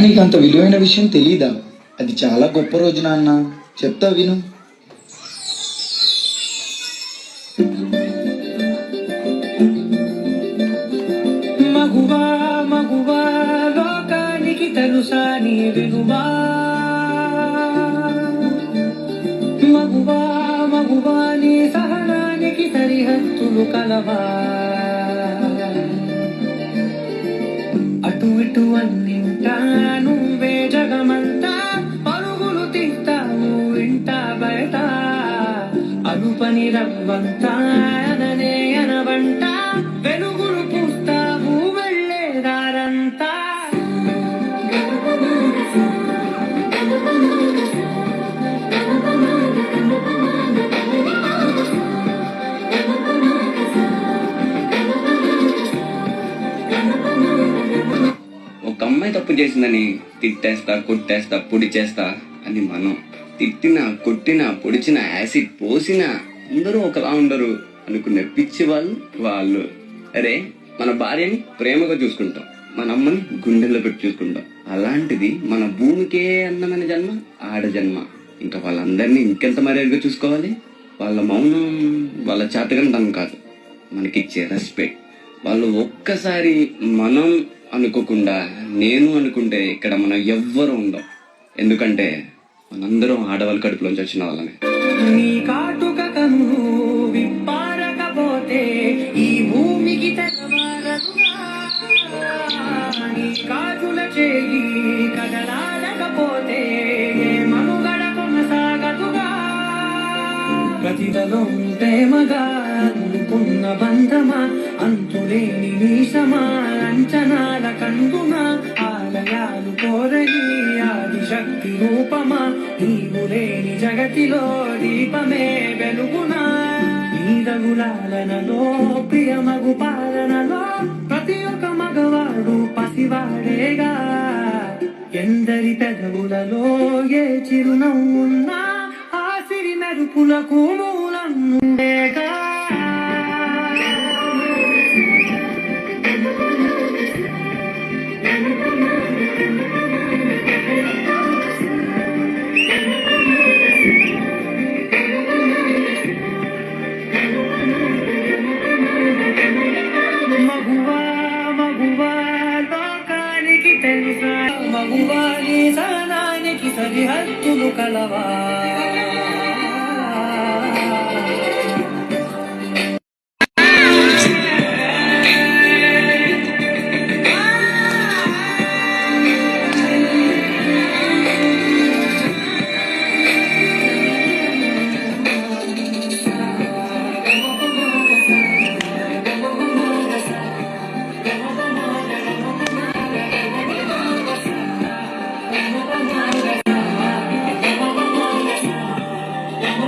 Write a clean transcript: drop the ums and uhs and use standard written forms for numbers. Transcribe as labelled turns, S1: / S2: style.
S1: నీకు అంత విలువైన విషయం తెలీదా? అది చాలా గొప్ప రోజు నాన్న, చెప్తా విను.
S2: మగువా మగువా లోకానికి తెలుసా నీ విలువా, మగువా మగువా నీ సహనానికి సరిహద్దులు కలవా, అటు ఇటు అన్నింటా నువ్వే జగమంతా, పరుగులు తీస్తావు ఇంట బయట, అలుపని రవ్వంతా అననే అనవంట, వెలుగులు పూస్తావు వెళ్ళేదారంతా.
S3: ఒక అమ్మాయి తప్పు చేసిందని తిట్టేస్తా, కొట్టేస్తా, పొడి చేస్తా అని మనం తిట్టినా, కొట్టినా, పొడిచినా, యాసిడ్ పోసినా అందరూ ఒకలా ఉండరు అనుకునే పిచ్చి వాళ్ళు. అరే, మన భార్యని ప్రేమగా చూసుకుంటాం, మన అమ్మని గుండెల్లో పెట్టి చూసుకుంటాం. అలాంటిది మన భూమికే అందమైన జన్మ ఆడ జన్మ. ఇంకా వాళ్ళందరినీ ఇంకెంత మర్యాదగా చూసుకోవాలి. వాళ్ళ మౌనం వాళ్ళ చేతగనితనం కాదు, మనకిచ్చే రెస్పెక్ట్. వాళ్ళు ఒక్కసారి మనం అనుకోకుండా నేను అనుకుంటే ఇక్కడ మనం ఎవ్వరు ఉండం. ఎందుకంటే మనందరం ఆడవాళ్ళ కడుపులోంచి వచ్చిన వాళ్ళమే.
S2: నీ కాటుక కన్ను విప్పారకపోతే ఈ భూమికి తెగవారదుగా, నీ కాటుల చేయి కదలాడకపోతే మనుగడ కొనసాగదుగా. ప్రతిభలో ప్రేమగా అందుకున్న బంధమా, అంతులేని మీసమా, అంచనాల కందుమా, ఆలయాలు కోరని ఆదిశక్తి రూపమా, నీవు లేని జగతిలో దీపమే వెలుగునా. నీరగులాలనలో ప్రియమగు పాలనలో ప్రతి ఒక్క మగవాడు పసివాడేగా. ఎందరి పెదవులలో ఏ చిరునవ్వున్నా ఆ సిరి మెరుపులకు మూలం ఉండేగా. మగువా మగువా లోకానికి తెలుసా, మగువా నీ సహనానికి సరిహద్దులు కలవా.